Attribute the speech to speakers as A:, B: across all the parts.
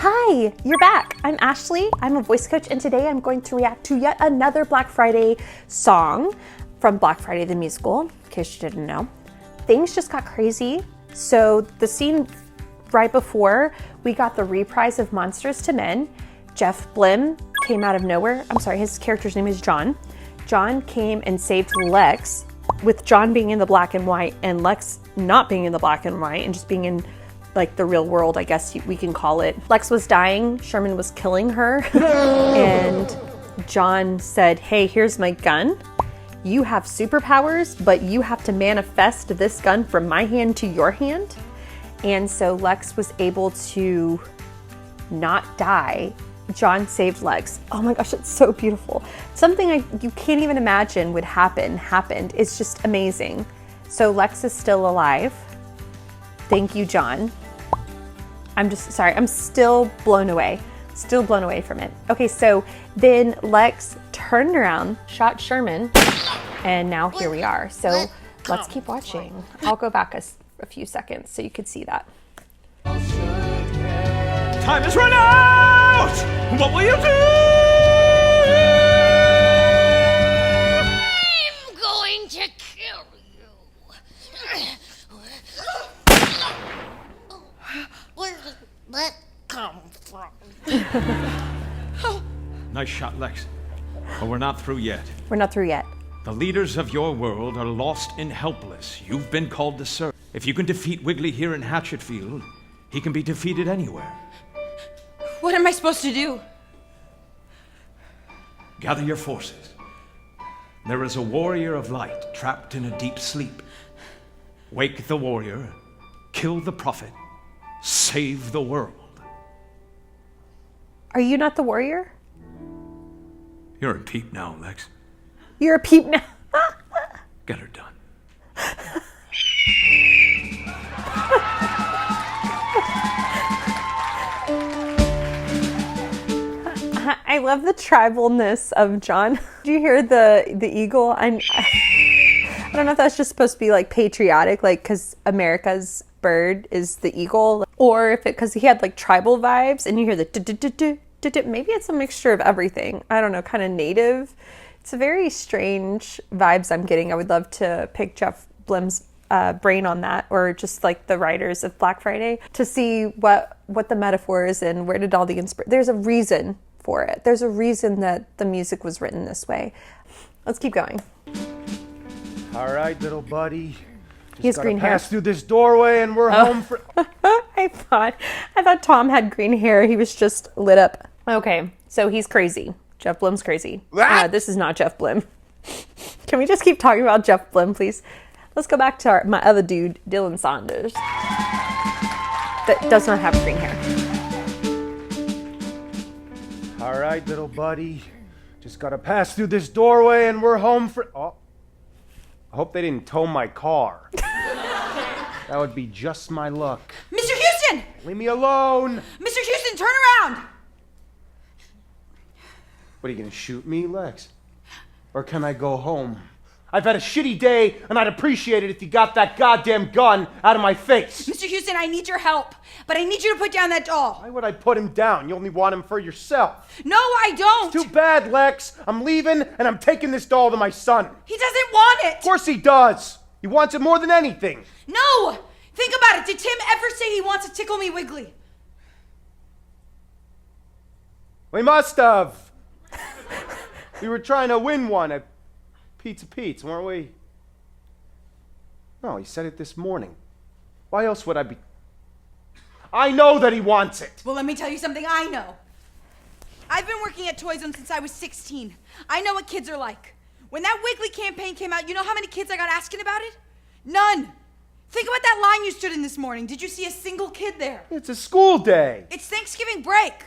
A: Hi, you're back. I'm Ashley. I'm a voice coach, and today I'm going to react to yet another Black Friday song from Black Friday the musical, in case you didn't know. Things just got crazy. So the scene right before, we got the reprise of Monsters to Men. Jeff Blim came out of nowhere. I'm sorry, his character's name is John. John came and saved Lex, with John being in the black and white and Lex not being in the black and white and just being in like the real world, I guess we can call it. Lex was dying, Sherman was killing her, and John said, hey, here's my gun. You have superpowers, but you have to manifest this gun from my hand to your hand. And so Lex was able to not die. John saved Lex. Oh my gosh, it's so beautiful. Something you can't even imagine would happened. It's just amazing. So Lex is still alive. Thank you, John. I'm still blown away from it. Okay, so then Lex turned around, shot Sherman, and now here we are. So let's keep watching. I'll go back a few seconds so you could see that.
B: Time has run out! What will you do?
C: I'm going to kill you. Where did that come from?
B: Nice shot, Lex. But we're not through yet.
A: We're not through yet.
B: The leaders of your world are lost and helpless. You've been called to serve. If you can defeat Wiggly here in Hatchetfield, he can be defeated anywhere.
D: What am I supposed to do?
B: Gather your forces. There is a warrior of light trapped in a deep sleep. Wake the warrior, kill the prophet, save the world.
A: Are you not the warrior?
B: You're a peep now, Lex.
A: You're a peep now.
B: Get her done.
A: I love the tribalness of John. Do you hear the eagle? I don't know if that's just supposed to be like patriotic, like because America's bird is the eagle, or if because he had like tribal vibes, and you hear the maybe it's a mixture of everything. I don't know, kind of native. It's a very strange vibes I'm getting. I would love to pick Jeff Blim's brain on that, or just like the writers of Black Friday, to see what the metaphor is and where did all the inspiration. There's a reason for it. There's a reason that the music was written this way. Let's keep going.
E: All right, little buddy.
A: He has green hair.
E: Pass through this doorway and we're home for...
A: I thought Tom had green hair. He was just lit up. Okay, so he's crazy. Jeff Blim's crazy. This is not Jeff Blim. Can we just keep talking about Jeff Blim, please? Let's go back to my other dude, Dylan Saunders. That does not have green hair.
E: All right, little buddy. Just gotta pass through this doorway and we're home for... Oh. I hope they didn't tow my car. That would be just my luck.
D: Mr. Houston!
E: Leave me alone!
D: Mr. Houston, turn around!
E: What, are you gonna shoot me, Lex? Or can I go home? I've had a shitty day, and I'd appreciate it if you got that goddamn gun out of my face.
D: Mr. Houston, I need your help, but I need you to put down that doll.
E: Why would I put him down? You only want him for yourself.
D: No, I don't.
E: Too bad, Lex. I'm leaving, and I'm taking this doll to my son.
D: He doesn't want it.
E: Of course he does. He wants it more than anything.
D: No! Think about it. Did Tim ever say he wants to tickle me Wiggly?
E: We must have. We were trying to win one at Pizza Pete's, weren't we? No, he said it this morning. Why else would I be... I know that he wants it.
D: Well, let me tell you something I know. I've been working at Toy Zone since I was 16. I know what kids are like. When that Wiggly campaign came out, you know how many kids I got asking about it? None. Think about that line you stood in this morning. Did you see a single kid there?
E: It's a school day.
D: It's Thanksgiving break.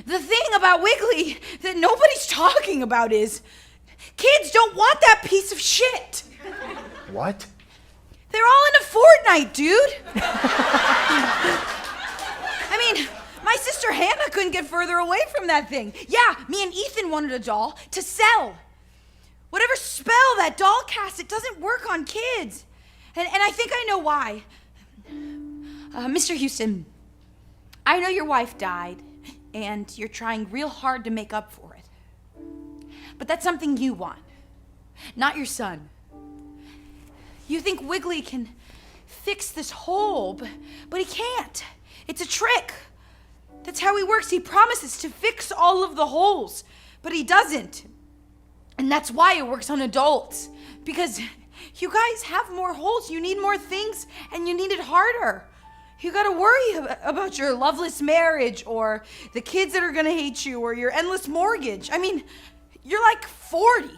D: The thing about Wiggly that nobody's talking about is kids don't want that piece of shit.
E: What?
D: They're all into Fortnite, dude. I mean, My sister Hannah couldn't get further away from that thing. Yeah, me and Ethan wanted a doll to sell. Whatever spell that doll casts, it doesn't work on kids. And I think I know why. Mr. Houston, I know your wife died, and you're trying real hard to make up for it. But that's something you want, not your son. You think Wiggly can fix this hole, but he can't. It's a trick. That's how he works. He promises to fix all of the holes, but he doesn't. And that's why it works on adults. Because you guys have more holes, you need more things, and you need it harder. You gotta worry about your loveless marriage, or the kids that are gonna hate you, or your endless mortgage. I mean, you're like 40.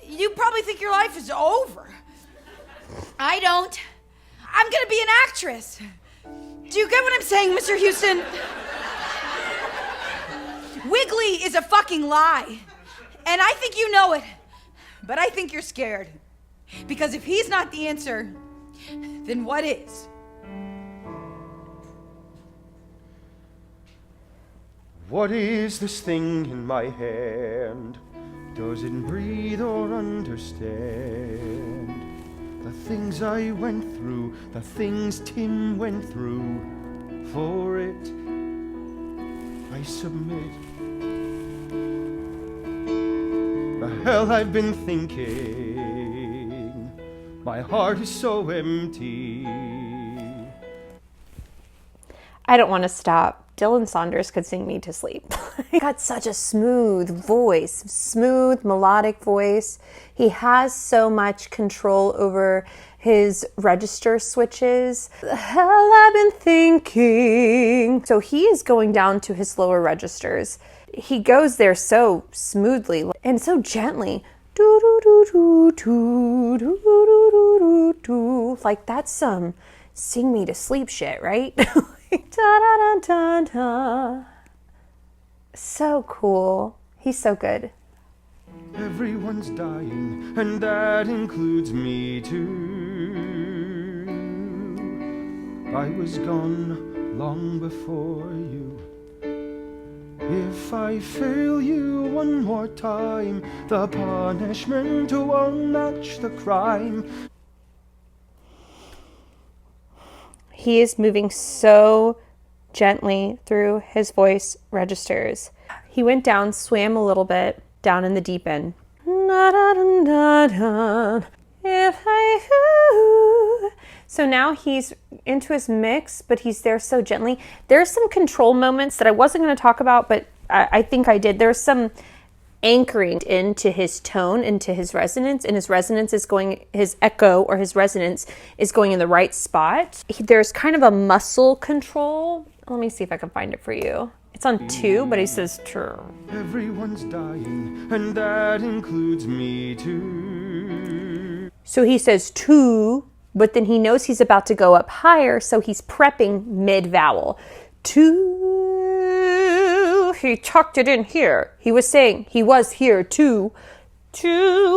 D: You probably think your life is over. I don't. I'm gonna be an actress. Do you get what I'm saying, Mr. Houston? Wiggly is a fucking lie. And I think you know it. But I think you're scared. Because if he's not the answer, then what is?
E: What is this thing in my hand? Does it breathe or understand? The things I went through, the things Tim went through, for it I submit. The hell I've been thinking, my heart is so empty.
A: I don't want to stop. Dylan Saunders could sing me to sleep. He got such a smooth voice, smooth melodic voice. He has so much control over his register switches. The hell I've been thinking. So he is going down to his lower registers. He goes there so smoothly and so gently. Do do do do do do do do do. Like that's some sing me to sleep shit, right? Da, da, da, da, da. So cool. He's so good.
E: Everyone's dying, and that includes me too. I was gone long before you. If I fail you one more time, the punishment won't match the crime.
A: He is moving so gently through his voice registers. He went down, swam a little bit down in the deep end. So now he's into his mix, but he's there so gently. There's some control moments that I wasn't going to talk about, but I think I did. There's some anchoring into his tone, into his resonance, and his resonance is going, his echo or his resonance is going in the right spot. There's kind of a muscle control. Let me see if I can find it for you. It's on 2, but he says true.
E: Everyone's dying, and that includes me too.
A: So he says 2, but then he knows he's about to go up higher, so he's prepping mid-vowel. 2, he tucked it in here. He was saying he was here too,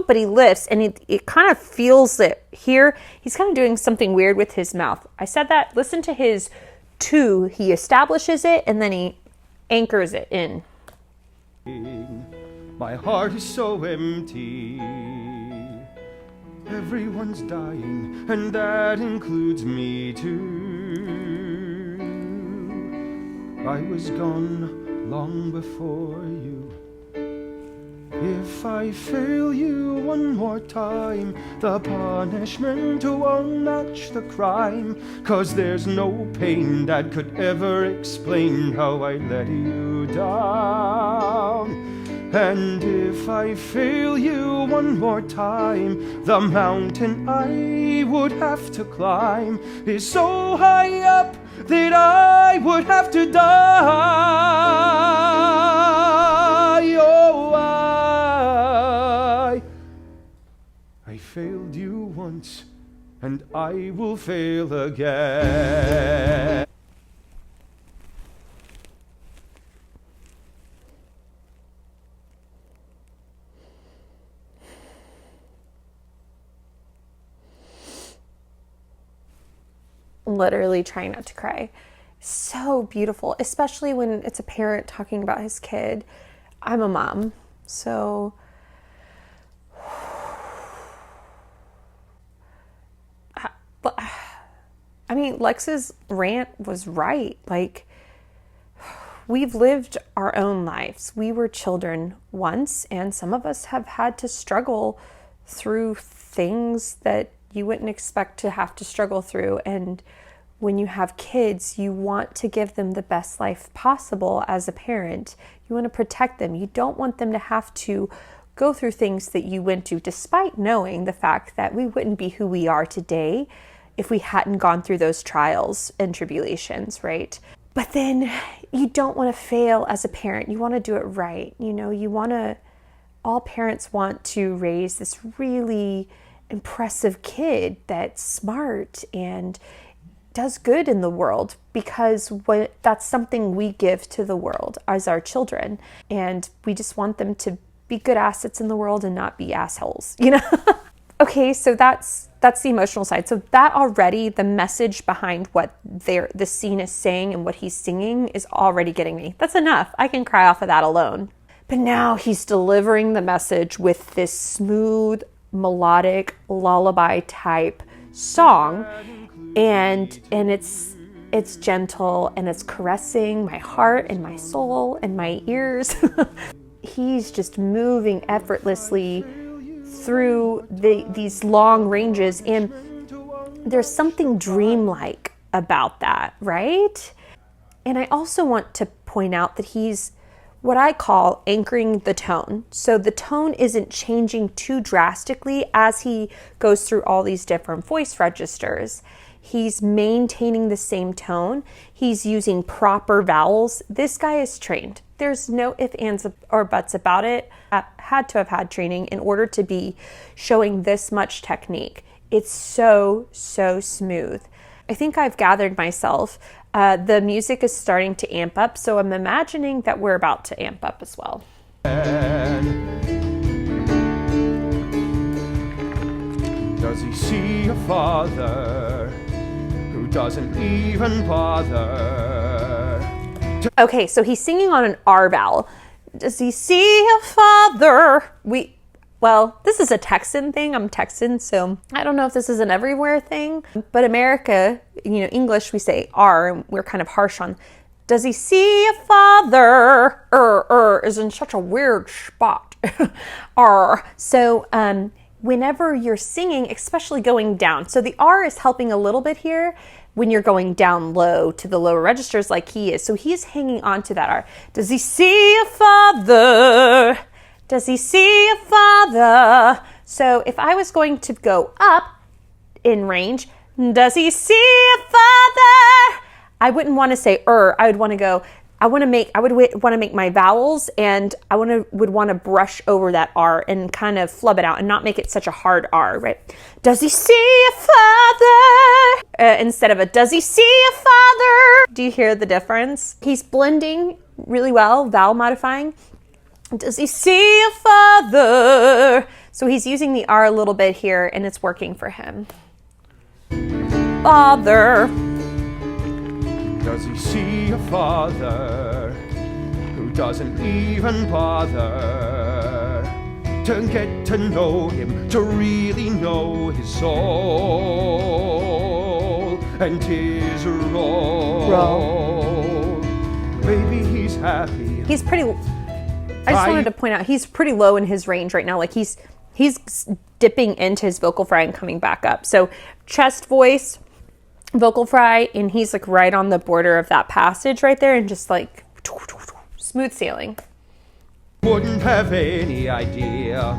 A: but he lifts and it kind of feels it here. He's kind of doing something weird with his mouth. I said that. Listen to his 2. He establishes it and then he anchors it in.
E: My heart is so empty. Everyone's dying, and that includes me too. I was gone long before you. If I fail you one more time, the punishment won't match the crime. 'Cause there's no pain that could ever explain how I let you down. And if I fail you one more time, the mountain I would have to climb is so high up that I would have to die. Oh, I failed you once, and I will fail again.
A: Literally trying not to cry. So beautiful, especially when it's a parent talking about his kid. I'm a mom, so but I mean, Lex's rant was right. Like, we've lived our own lives. We were children once, and some of us have had to struggle through things that you wouldn't expect to have to struggle through. And when you have kids, you want to give them the best life possible as a parent. You want to protect them. You don't want them to have to go through things that you went to, despite knowing the fact that we wouldn't be who we are today if we hadn't gone through those trials and tribulations, right? But then you don't want to fail as a parent. You want to do it right. All parents want to raise this really impressive kid that's smart and does good in the world, because that's something we give to the world as our children. And we just want them to be good assets in the world and not be assholes, Okay, so that's the emotional side. So that already, the message behind what the scene is saying and what he's singing is already getting me. That's enough. I can cry off of that alone. But now he's delivering the message with this smooth, melodic, lullaby type song. And it's gentle and it's caressing my heart and my soul and my ears. He's just moving effortlessly through these long ranges, and there's something dreamlike about that, right? And I also want to point out that he's what I call anchoring the tone. So the tone isn't changing too drastically as he goes through all these different voice registers. He's maintaining the same tone. He's using proper vowels. This guy is trained. There's no ifs, ands, or buts about it. I had to have had training in order to be showing this much technique. It's so, so smooth. I think I've gathered myself. The music is starting to amp up, so I'm imagining that we're about to amp up as well.
E: Does he see a father who doesn't even bother?
A: Okay, so he's singing on an R vowel. Does he see a father? Well, this is a Texan thing. I'm Texan, so I don't know if this is an everywhere thing. But America, English, we say R, and we're kind of harsh on. Does he see a father? Is in such a weird spot. R. So whenever you're singing, especially going down, so the R is helping a little bit here when you're going down low to the lower registers like he is. So he's hanging on to that R. Does he see a father? Does he see a father? So if I was going to go up in range, does he see a father? I wouldn't want to say I would want to go, I would want to make my vowels, and I would want to brush over that R and kind of flub it out and not make it such a hard R, right? Does he see a father? Instead of does he see a father? Do you hear the difference? He's blending really well, vowel modifying. Does he see a father? So he's using the R a little bit here, and it's working for him. Father.
E: Does he see a father who doesn't even bother to get to know him, to really know his soul and his role? Maybe he's happy.
A: He's pretty... I just wanted to point out, he's pretty low in his range right now. Like he's dipping into his vocal fry and coming back up. So chest voice, vocal fry, and he's like right on the border of that passage right there, and just like smooth sailing.
E: Wouldn't have any idea.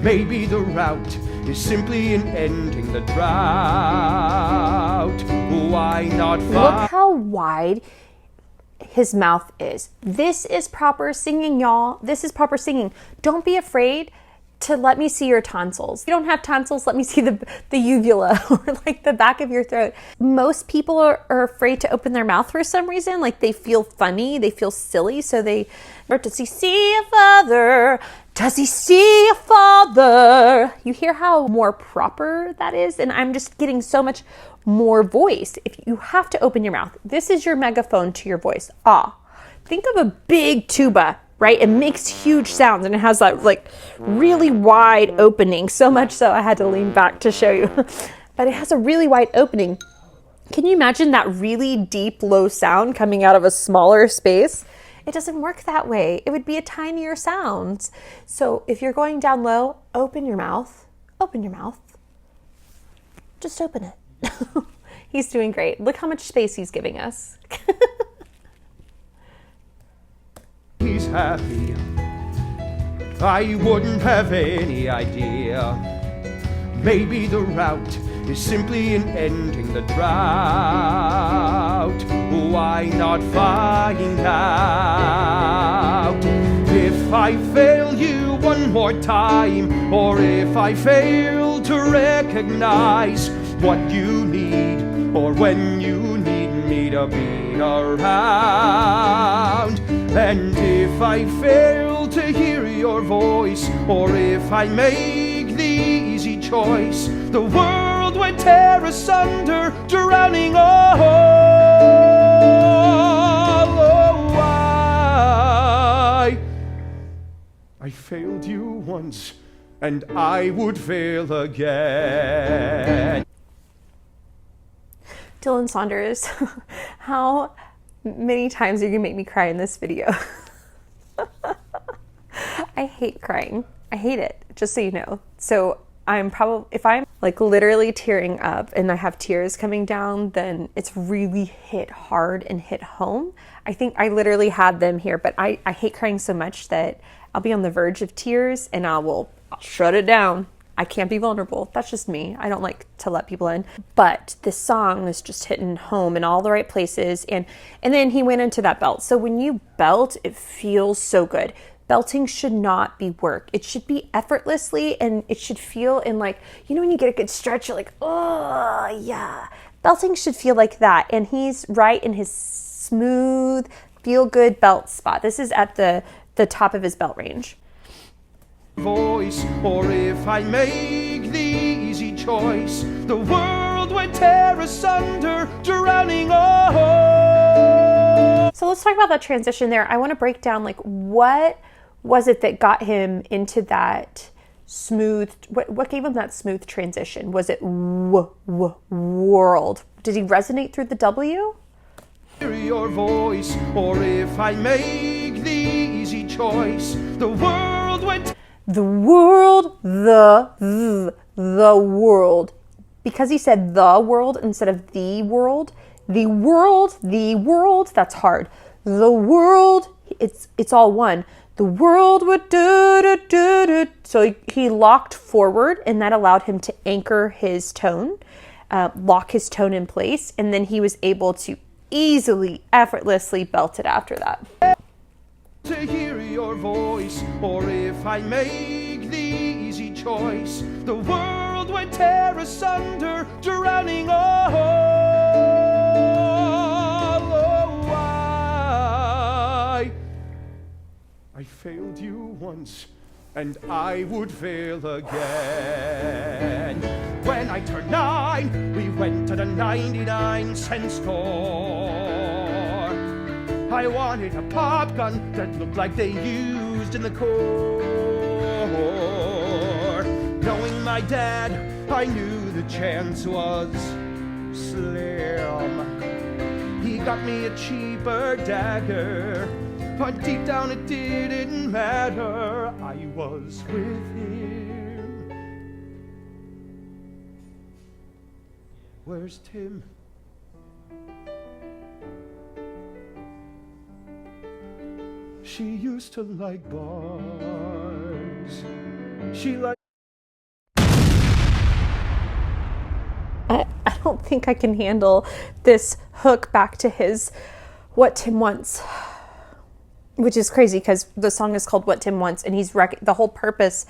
E: Maybe the route is simply in ending the drought. Why not
A: Look how wide his mouth is. This is proper singing, y'all. This is proper singing. Don't be afraid to let me see your tonsils. If you don't have tonsils, let me see the uvula or like the back of your throat. Most people are afraid to open their mouth for some reason. Like they feel funny, they feel silly. So does he see a father? Does he see a father? You hear how more proper that is? And I'm just getting so much more voice. If you have to open your mouth, this is your megaphone to your voice. Ah, think of a big tuba, right? It makes huge sounds and it has that like really wide opening, so much so I had to lean back to show you. But it has a really wide opening. Can you imagine that really deep, low sound coming out of a smaller space? It doesn't work that way. It would be a tinier sound. So if you're going down low, open your mouth. Open your mouth. Just open it. He's doing great. Look how much space he's giving us.
E: He's happy. I wouldn't have any idea. Maybe the route is simply in ending the drought. Why not find out? If I fail you one more time, or if I fail to recognize what you need, or when you need me to be around. And if I fail to hear your voice, or if I make the easy choice, the world would tear asunder, drowning all. Oh, I failed you once, and I would fail again.
A: Dylan Saunders, how many times are you gonna make me cry in this video? I hate crying. I hate it, just so you know. So if I'm like literally tearing up and I have tears coming down, then it's really hit hard and hit home. I think I literally had them here, but I hate crying so much that I'll be on the verge of tears and I'll shut it down. I can't be vulnerable. That's just me. I don't like to let people in. But this song is just hitting home in all the right places. And then he went into that belt. So when you belt, it feels so good. Belting should not be work. It should be effortlessly, and it should feel in like, you know, when you get a good stretch, you're like, oh yeah. Belting should feel like that. And he's right in his smooth, feel good belt spot. This is at the top of his belt range.
E: Voice, or if I make the easy choice, the world would tear asunder, drowning all.
A: So let's talk about that transition there. I want to break down like what was it that got him into that smooth, what gave him that smooth transition? Was it world? Did he resonate through the W?
E: Hear your voice, or if I make the easy choice, the world would.
A: The world, the world. Because he said the world instead of the world, that's hard. The world, it's all one. The world would do. So he locked forward, and that allowed him to anchor his tone, lock his tone in place, and then he was able to easily, effortlessly belt it after that.
E: To hear your voice, or if I make the easy choice, the world would tear asunder, drowning all. Oh, I failed you once, and I would fail again. When I turned 9, we went to the 99-cent store. I wanted a pop gun that looked like they used in the Corps. Knowing my dad, I knew the chance was slim. He got me a cheaper dagger, but deep down it didn't matter. I was with him. Where's Tim? She used to like bars. She liked.
A: I don't think I can handle this hook back to his What Tim Wants, which is crazy because the song is called What Tim Wants, and the whole purpose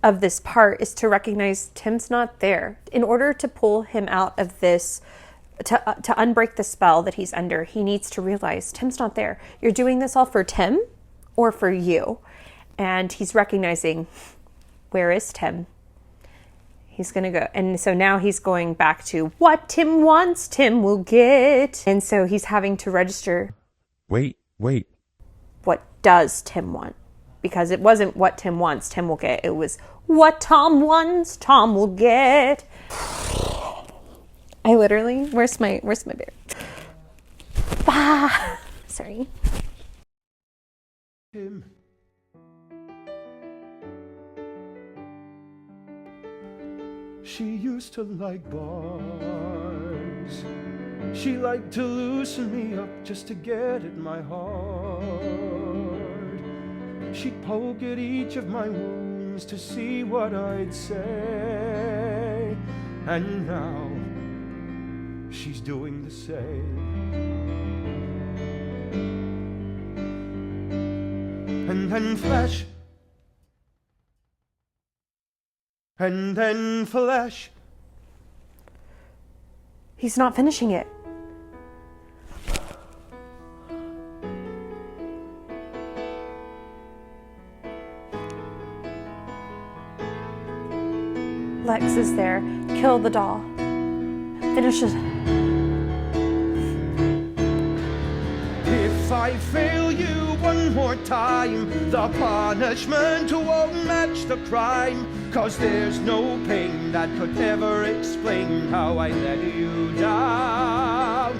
A: of this part is to recognize Tim's not there. In order to pull him out of this, to unbreak the spell that he's under, he needs to realize Tim's not there. You're doing this all for Tim or for you. And he's recognizing, where is Tim? He's gonna go, and so now he's going back to what Tim wants, Tim will get. And so he's having to register.
E: Wait.
A: What does Tim want? Because it wasn't what Tim wants, Tim will get. It was what Tom wants, Tom will get. I literally, where's my bear? Bah! Sorry.
E: Tim. She used to like bars. She liked to loosen me up just to get at my heart. She'd poke at each of my wounds to see what I'd say. And now she's doing the same. And then flesh. And then flesh.
A: He's not finishing it. Lex is there. Kill the doll. Finish it.
E: If I fail you one more time, the punishment won't match the crime. 'Cause there's no pain that could ever explain how I let you down.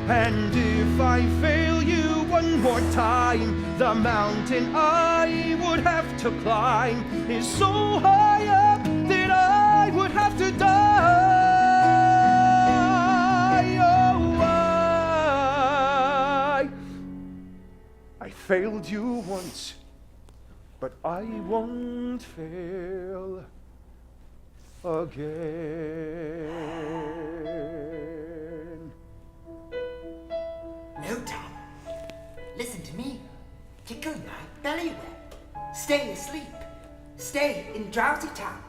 E: And if I fail you one more time, the mountain I would have to climb is so high up that I would have to die. Oh, I failed you once, but I won't fail again.
F: No, Tom. Listen to me. Tickle my belly wet. Stay asleep. Stay in drowsy town.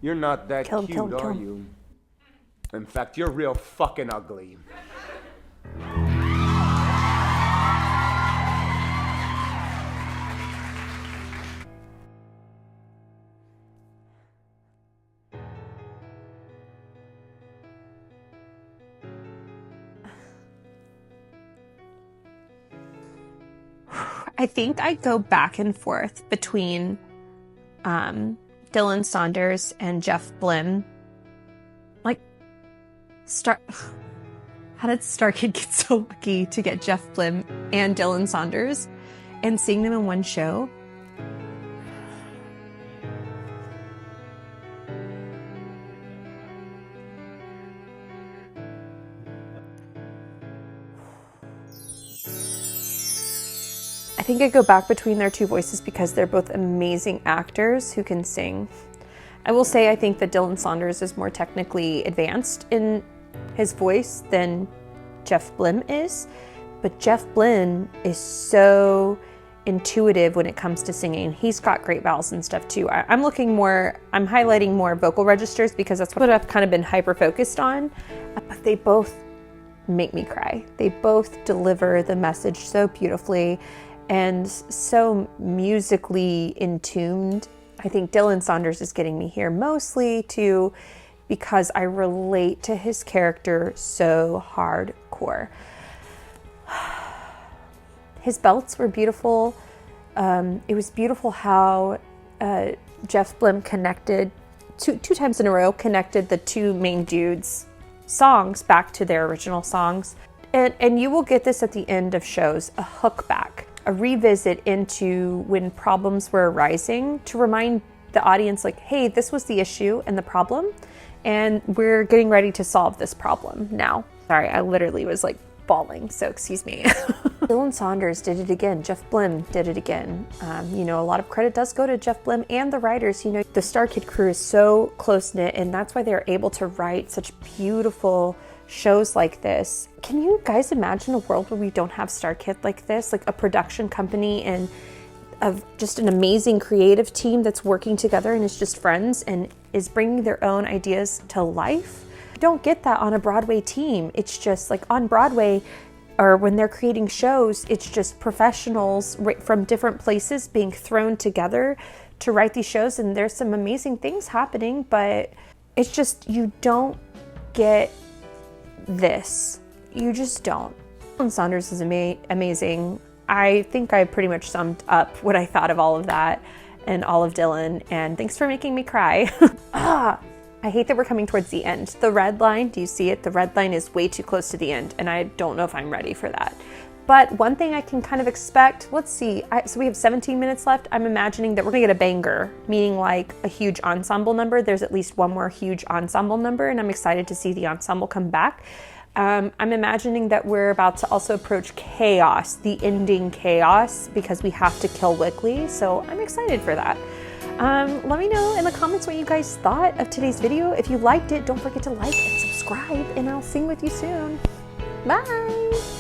E: You're not that
A: Kill him,
E: cute,
A: kill him, kill
E: are
A: him.
E: you? In fact, you're real fucking ugly.
A: I think I go back and forth between Dylan Saunders and Jeff Blim. Like, how did Starkid get so lucky to get Jeff Blim and Dylan Saunders and seeing them in one show? I think I go back between their two voices because they're both amazing actors who can sing. I will say I think that Dylan Saunders is more technically advanced in his voice than Jeff Blim is, but Jeff Blim is so intuitive when it comes to singing. He's got great vowels and stuff too. I'm highlighting more vocal registers because that's what I've kind of been hyper-focused on, but they both make me cry. They both deliver the message so beautifully and so musically in tuned. I think Dylan Saunders is getting me here mostly too because I relate to his character so hardcore. His belts were beautiful. It was beautiful how Jeff Blim connected, two times in a row, connected the two main dudes' songs back to their original songs. And you will get this at the end of shows, a hook back, a revisit into when problems were arising to remind the audience like, hey, this was the issue and the problem, and we're getting ready to solve this problem now. Sorry, I literally was like bawling, so excuse me. Dylan Saunders did it again. Jeff Blim did it again. A lot of credit does go to Jeff Blim and the writers. The Starkid crew is so close-knit, and that's why they're able to write such beautiful shows like this. Can you guys imagine a world where we don't have Starkid like this? Like a production company and of just an amazing creative team that's working together and is just friends and is bringing their own ideas to life? You don't get that on a Broadway team. It's just like on Broadway, or when they're creating shows, it's just professionals from different places being thrown together to write these shows. And there's some amazing things happening, but it's just, you don't get this. You just don't. Dylan Saunders is amazing. I think I pretty much summed up what I thought of all of that and all of Dylan, and thanks for making me cry. I hate that we're coming towards the end. The red line, do you see it? The red line is way too close to the end, and I don't know if I'm ready for that. But one thing I can kind of expect, let's see, so we have 17 minutes left. I'm imagining that we're gonna get a banger, meaning like a huge ensemble number. There's at least one more huge ensemble number, and I'm excited to see the ensemble come back. I'm imagining that we're about to also approach chaos, the ending chaos, because we have to kill Wiggly, so I'm excited for that. Let me know in the comments what you guys thought of today's video. If you liked it, don't forget to like and subscribe, and I'll sing with you soon. Bye!